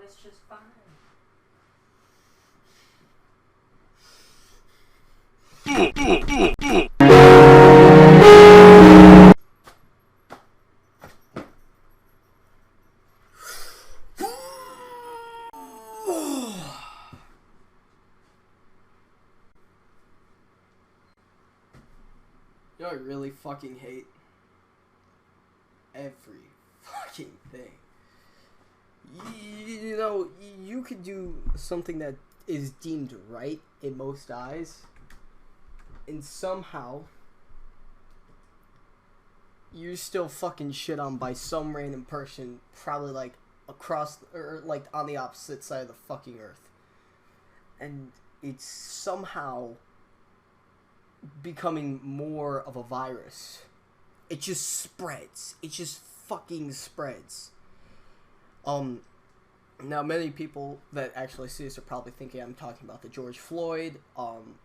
it's just fine. You know what I really fucking hate? Every fucking thing. You know, you could do something that is deemed right in most eyes, and somehow you're still fucking shit on by some random person, probably like across, or like on the opposite side of the fucking earth. And it's somehow becoming more of a virus. It just spreads. It just fucking spreads. Now many people that actually see this are probably thinking I'm talking about the George Floyd,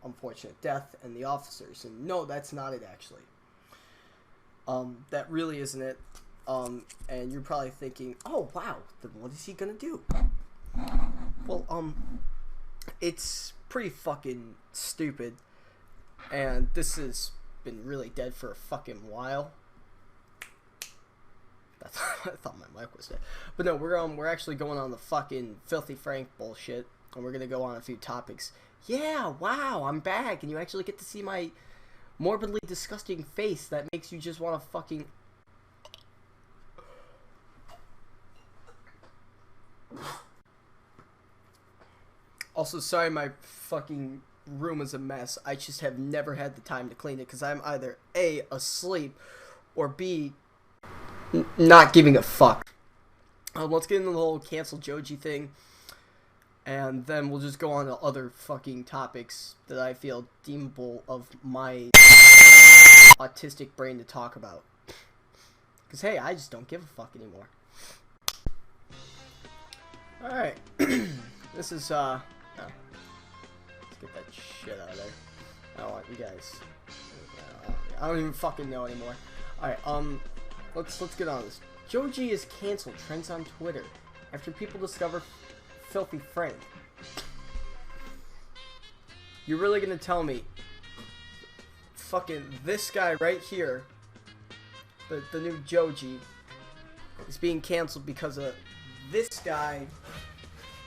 unfortunate death and the officers. And no, that's not it actually. That really isn't it. And you're probably thinking, oh wow, then what is he gonna do? Well, it's pretty fucking stupid. And this has been really dead for a fucking while. I thought my mic was dead. But no, we're actually going on the fucking Filthy Frank bullshit. And we're gonna go on a few topics. Yeah, wow, I'm back. And you actually get to see my morbidly disgusting face that makes you just want to fucking... Also, sorry my fucking room is a mess. I just have never had the time to clean it because I'm either A, asleep, or B, not giving a fuck. Let's get into the whole cancel Joji thing, and then we'll just go on to other fucking topics that I feel deemable of my autistic brain to talk about. Because, hey, I just don't give a fuck anymore. Alright. This is, let's get that shit out of there. I don't want you guys. I don't even fucking know anymore. Alright, let's get on this. Joji is canceled, trends on Twitter after people discover Filthy Frank. You're really gonna tell me fucking this guy right here, the new Joji, is being canceled because of this guy?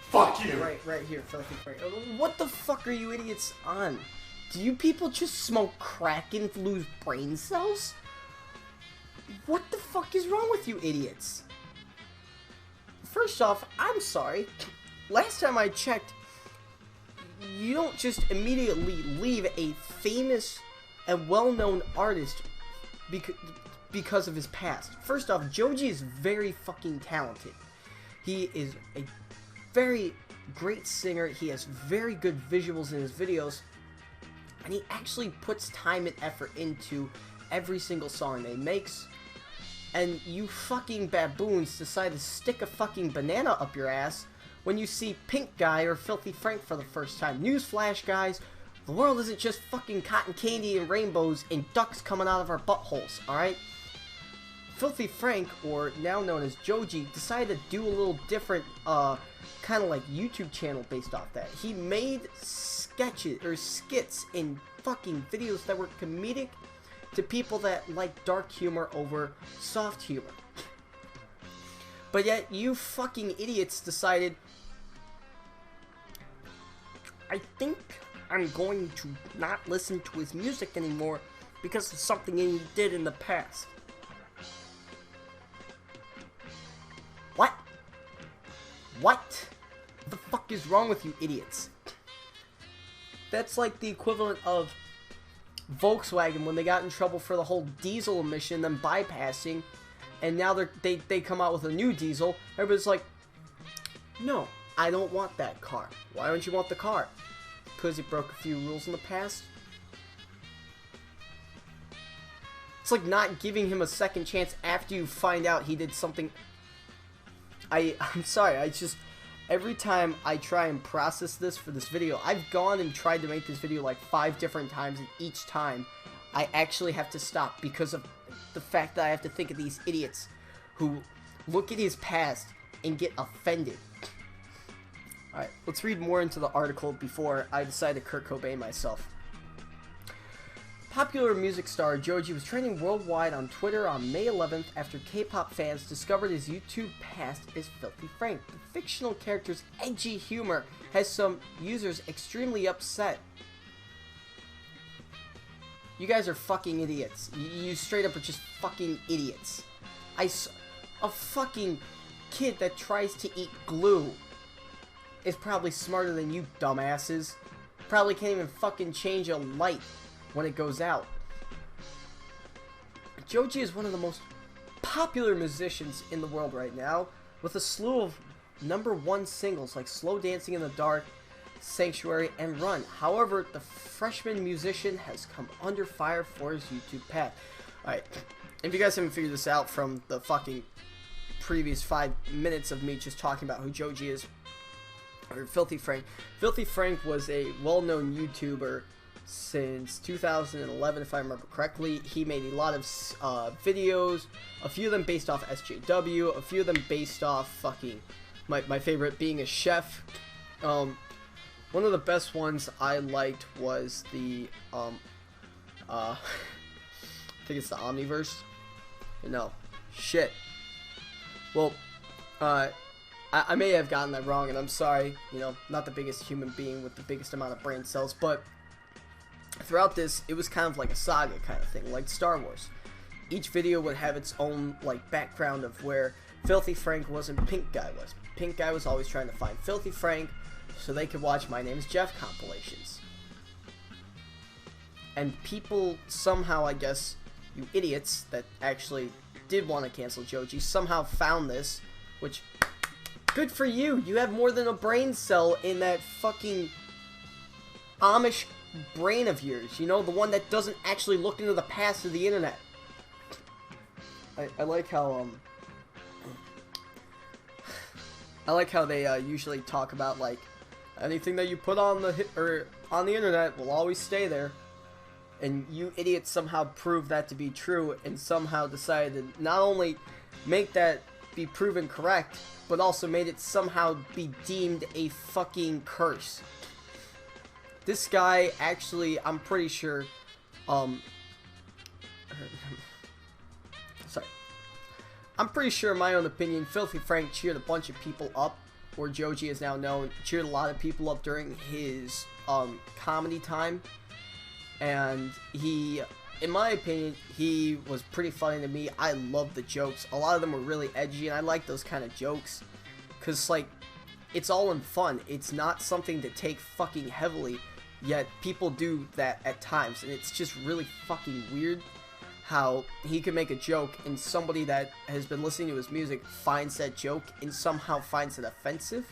Fuck you! Right here, Filthy Frank. What the fuck are you idiots on? Do you people just smoke crack and lose brain cells? What the fuck is wrong with you idiots? First off, I'm sorry. Last time I checked, you don't just immediately leave a famous and well-known artist because of his past. First off, Joji is very fucking talented. He is a very great singer. He has very good visuals in his videos. And he actually puts time and effort into every single song that he makes. And you fucking baboons decide to stick a fucking banana up your ass when you see Pink Guy or Filthy Frank for the first time. Newsflash, guys. The world isn't just fucking cotton candy and rainbows and ducks coming out of our buttholes, alright? Filthy Frank, or now known as Joji, decided to do a little different, kind of like YouTube channel based off that. He made sketches, or skits in fucking videos that were comedic to people that like dark humor over soft humor. But yet, you fucking idiots decided, I think I'm going to not listen to his music anymore because of something he did in the past. What? What? The fuck is wrong with you idiots? That's like the equivalent of Volkswagen when they got in trouble for the whole diesel emission, them bypassing, and now they come out with a new diesel. Everybody's like, no, I don't want that car. Why don't you want the car? Because it broke a few rules in the past? It's like not giving him a second chance after you find out he did something. I'm sorry, every time I try and process this for this video, I've gone and tried to make this video like 5 different times, and each time I actually have to stop because of the fact that I have to think of these idiots who look at his past and get offended. Alright, let's read more into the article before I decide to Kurt Cobain myself. Popular music star Joji was trending worldwide on Twitter on May 11th after K-pop fans discovered his YouTube past as Filthy Frank. The fictional character's edgy humor has some users extremely upset. You guys are fucking idiots. You straight up are just fucking idiots. A fucking kid that tries to eat glue is probably smarter than you dumbasses. Probably can't even fucking change a light when it goes out. Joji is one of the most popular musicians in the world right now, with a slew of #1 singles like Slow Dancing in the Dark, Sanctuary, and Run. However, the freshman musician has come under fire for his YouTube path. Alright, if you guys haven't figured this out from the fucking previous 5 minutes of me just talking about who Joji is, or Filthy Frank. Filthy Frank was a well-known YouTuber since 2011, if I remember correctly. He made a lot of videos, a few of them based off SJW, a few of them based off fucking my favorite being a chef. One of the best ones I liked was the I think it's the Omniverse. No, shit. Well, I may have gotten that wrong, and I'm sorry. You know, not the biggest human being with the biggest amount of brain cells, but throughout this, it was kind of like a saga kind of thing, like Star Wars. Each video would have its own, like, background of where Filthy Frank was and Pink Guy was. Pink Guy was always trying to find Filthy Frank so they could watch My Name's Jeff compilations. And people somehow, I guess, you idiots that actually did want to cancel Joji, somehow found this, which, good for you. You have more than a brain cell in that fucking Amish brain of yours, you know, the one that doesn't actually look into the past of the internet. I like how they usually talk about, like, anything that you put on the internet will always stay there, and you idiots somehow proved that to be true, and somehow decided to not only make that be proven correct, but also made it somehow be deemed a fucking curse. This guy, actually, I'm pretty sure, sorry. I'm pretty sure, in my own opinion, Filthy Frank cheered a bunch of people up, or Joji is now known, cheered a lot of people up during his, comedy time. And he, in my opinion, he was pretty funny to me. I love the jokes. A lot of them were really edgy, and I like those kind of jokes. Because, like, it's all in fun. It's not something to take fucking heavily. Yet people do that at times, and it's just really fucking weird how he can make a joke and somebody that has been listening to his music finds that joke and somehow finds it offensive.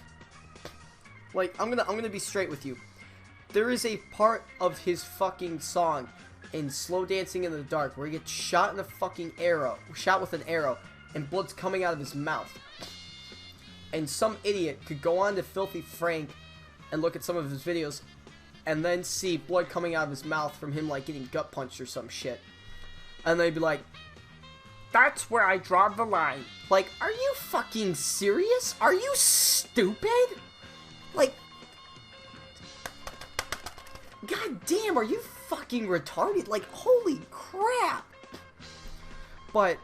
Like, I'm gonna be straight with you. There is a part of his fucking song in Slow Dancing in the Dark where he gets shot in a fucking arrow, shot with an arrow, and blood's coming out of his mouth. And some idiot could go on to Filthy Frank and look at some of his videos and then see blood coming out of his mouth from him, like, getting gut punched or some shit. And they'd be like, that's where I draw the line. Like, are you fucking serious? Are you stupid? Like, god damn, are you fucking retarded? Like, holy crap. But,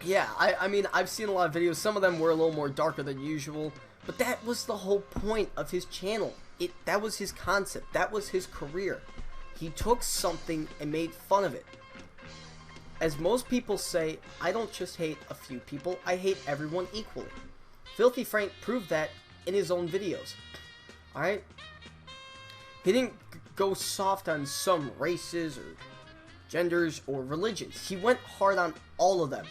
yeah, I mean, I've seen a lot of videos. Some of them were a little more darker than usual. But that was the whole point of his channel. That was his concept. That was his career. He took something and made fun of it. As most people say, I don't just hate a few people, I hate everyone equally. Filthy Frank proved that in his own videos. Alright? He didn't go soft on some races or genders or religions. He went hard on all of them.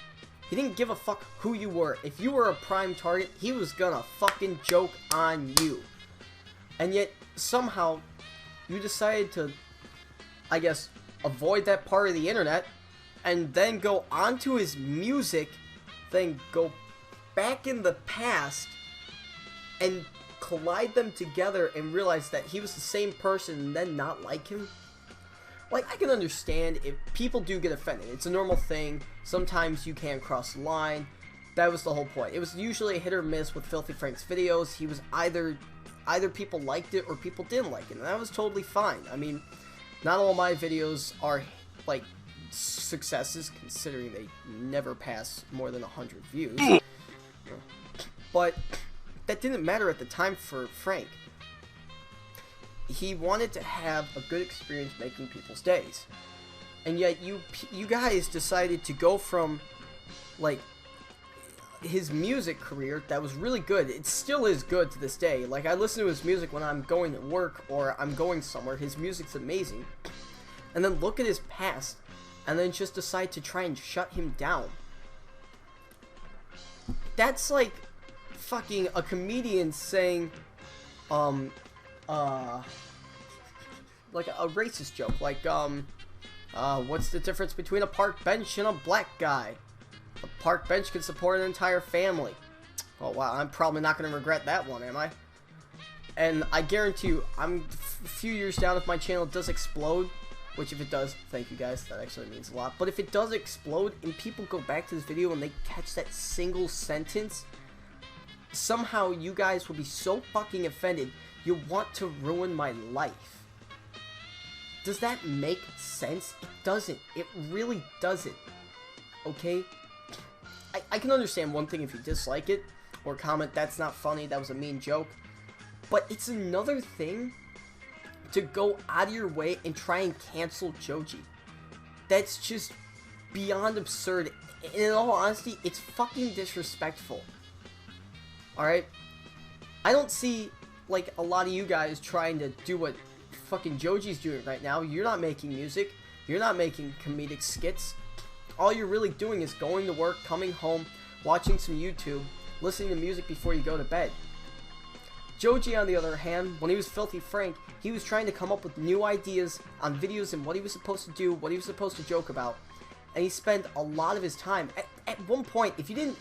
He didn't give a fuck who you were. If you were a prime target, he was gonna fucking joke on you. And yet, somehow, you decided to, I guess, avoid that part of the internet, and then go onto his music, then go back in the past, and collide them together and realize that he was the same person and then not like him. Like, I can understand if people do get offended. It's a normal thing. Sometimes you can cross the line. That was the whole point. It was usually a hit or miss with Filthy Frank's videos. He was either either people liked it or people didn't like it, and that was totally fine. I mean, not all my videos are, like, successes, considering they never pass more than 100 views. But that didn't matter at the time for Frank. He wanted to have a good experience making people's days. And yet you guys decided to go from, like, his music career that was really good. It still is good to this day. Like, I listen to his music when I'm going to work or I'm going somewhere. His music's amazing. And then look at his past and then just decide to try and shut him down. That's like fucking a comedian saying, like a racist joke, like, what's the difference between a park bench and a black guy? A park bench can support an entire family. Oh wow, I'm probably not going to regret that one, am I? And I guarantee you, I'm a few years down if my channel does explode, which if it does, thank you guys, that actually means a lot. But if it does explode and people go back to this video and they catch that single sentence, somehow you guys will be so fucking offended, you want to ruin my life. Does that make sense? It doesn't. It really doesn't. Okay? I can understand one thing if you dislike it, or comment, that's not funny, that was a mean joke. But it's another thing to go out of your way and try and cancel Joji. That's just beyond absurd. And in all honesty, it's fucking disrespectful. Alright? I don't see, like, a lot of you guys trying to do what fucking Joji's doing right now. You're not making music. You're not making comedic skits. All you're really doing is going to work, coming home, watching some YouTube, listening to music before you go to bed. Joji, on the other hand, when he was Filthy Frank, he was trying to come up with new ideas on videos and what he was supposed to do, what he was supposed to joke about. And he spent a lot of his time. At one point, if you didn't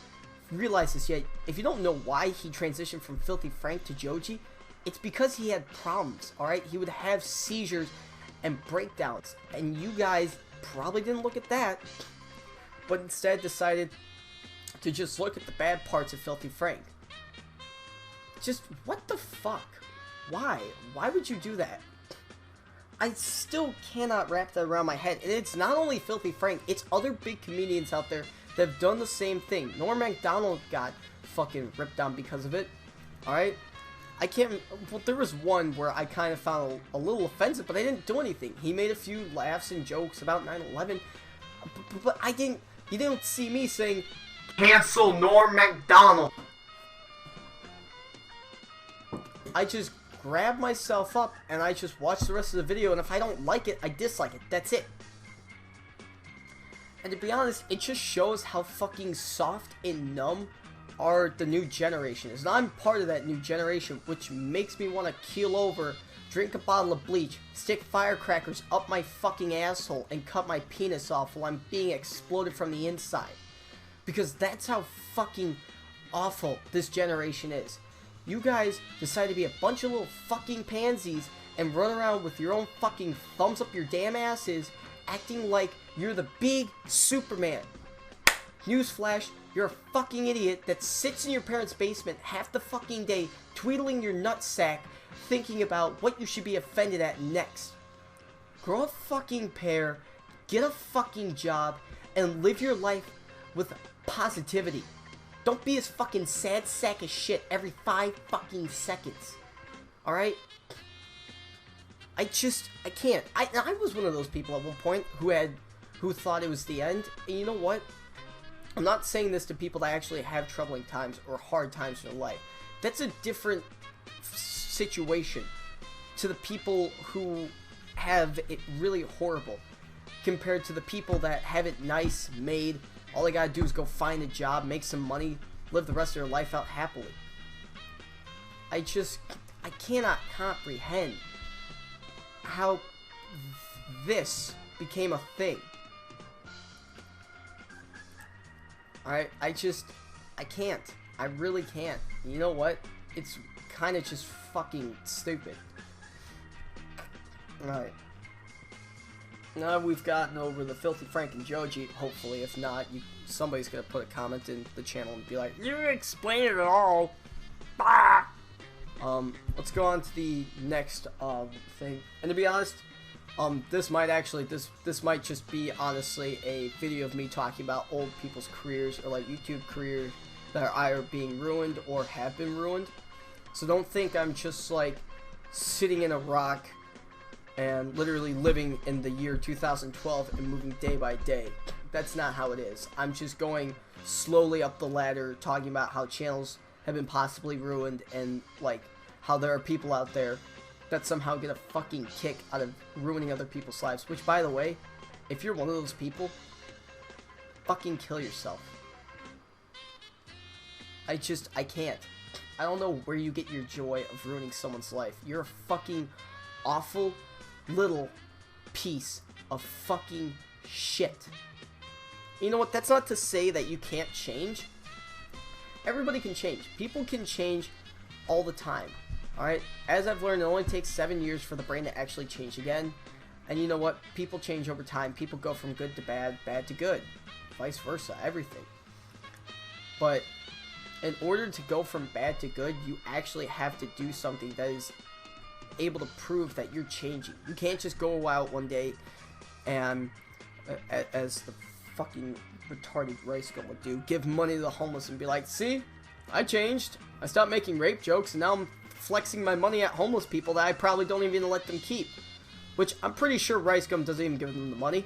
realize this yet, if you don't know why he transitioned from Filthy Frank to Joji, it's because he had problems, alright? He would have seizures and breakdowns. And you guys probably didn't look at that, but instead decided to just look at the bad parts of Filthy Frank. Just, what the fuck? Why? Why would you do that? I still cannot wrap that around my head. And it's not only Filthy Frank, it's other big comedians out there that have done the same thing. Norm Macdonald got fucking ripped on because of it. Alright? I can't... Well, there was one where I kind of found a little offensive, but I didn't do anything. He made a few laughs and jokes about 9/11. But I didn't... You didn't see me saying, cancel Norm Macdonald. I just grab myself up and I just watch the rest of the video, and if I don't like it, I dislike it. That's it. And to be honest, it just shows how fucking soft and numb are the new generation is. And I'm part of that new generation, which makes me want to keel over, drink a bottle of bleach, stick firecrackers up my fucking asshole, and cut my penis off while I'm being exploded from the inside. Because that's how fucking awful this generation is. You guys decide to be a bunch of little fucking pansies and run around with your own fucking thumbs up your damn asses, acting like you're the big Superman. Newsflash, you're a fucking idiot that sits in your parents' basement half the fucking day, tweedling your nutsack, thinking about what you should be offended at next. Grow a fucking pair, get a fucking job, and live your life with positivity. Don't be this fucking sad sack of shit every 5 fucking seconds. Alright? I can't. I was one of those people at one point who thought it was the end. And you know what? I'm not saying this to people that actually have troubling times or hard times in their life. That's a different situation to the people who have it really horrible compared to the people that have it nice, made. All they gotta do is go find a job, make some money, live the rest of their life out happily. I cannot comprehend how this became a thing. Alright, I can't. I really can't. You know what? It's kind of just fucking stupid. Alright. Now we've gotten over the Filthy Frank and Joji, hopefully. If not, somebody's gonna put a comment in the channel and be like, you explain it all. Bah! Let's go on to the next thing. And to be honest, this might just be honestly a video of me talking about old people's careers, or like YouTube careers that are either being ruined or have been ruined. So don't think I'm just like sitting in a rock and literally living in the year 2012 and moving day by day. That's not how it is. I'm just going slowly up the ladder, talking about how channels have been possibly ruined, and like how there are people out there that somehow get a fucking kick out of ruining other people's lives. Which, by the way, if you're one of those people, fucking kill yourself. I can't. I don't know where you get your joy of ruining someone's life. You're a fucking awful little piece of fucking shit. You know what? That's not to say that you can't change. Everybody can change. People can change all the time. Alright? As I've learned, it only takes 7 years for the brain to actually change again. And you know what? People change over time. People go from good to bad, bad to good. Vice versa. Everything. But in order to go from bad to good, you actually have to do something that is able to prove that you're changing. You can't just go out one day and, as the fucking retarded Rice Gum would do, give money to the homeless and be like, see, I changed. I stopped making rape jokes, and now I'm flexing my money at homeless people that I probably don't even let them keep. Which I'm pretty sure Rice Gum doesn't even give them the money.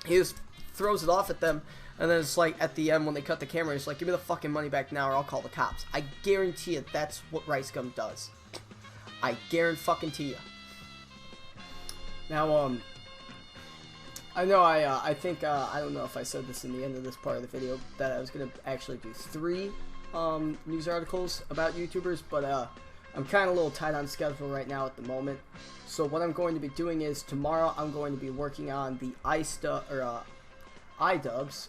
He just throws it off at them, and then it's like at the end when they cut the camera, it's like, give me the fucking money back now or I'll call the cops. I guarantee you that's what Rice Gum does. I guarantee you. Now, I know I think, I don't know if I said this in the end of this part of the video, that I was going to actually do 3 news articles about YouTubers, but I'm kind of a little tight on schedule right now at the moment. So what I'm going to be doing is, tomorrow I'm going to be working on the iDubbbz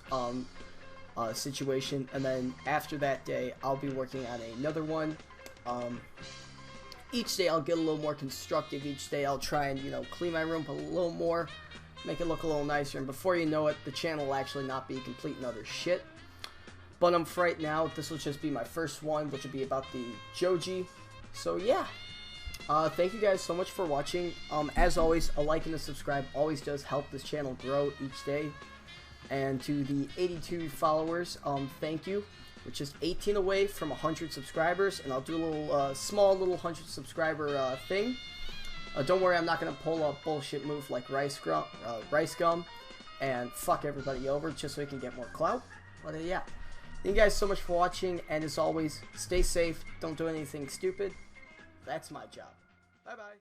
situation, and then after that day I'll be working on another one. Each day I'll get a little more constructive. Each day I'll try and, you know, clean my room a little more, make it look a little nicer, and before you know it, the channel will actually not be complete and utter shit. But for right now, this will just be my first one, which will be about the Joji. So yeah, thank you guys so much for watching. As always, a like and a subscribe always does help this channel grow each day. And to the 82 followers, thank you. We're just 18 away from 100 subscribers, and I'll do a little small little 100 subscriber thing. Don't worry, I'm not gonna pull a bullshit move like Rice Gum and fuck everybody over just so we can get more clout. But yeah, thank you guys so much for watching, and as always, stay safe, don't do anything stupid. That's my job. Bye bye.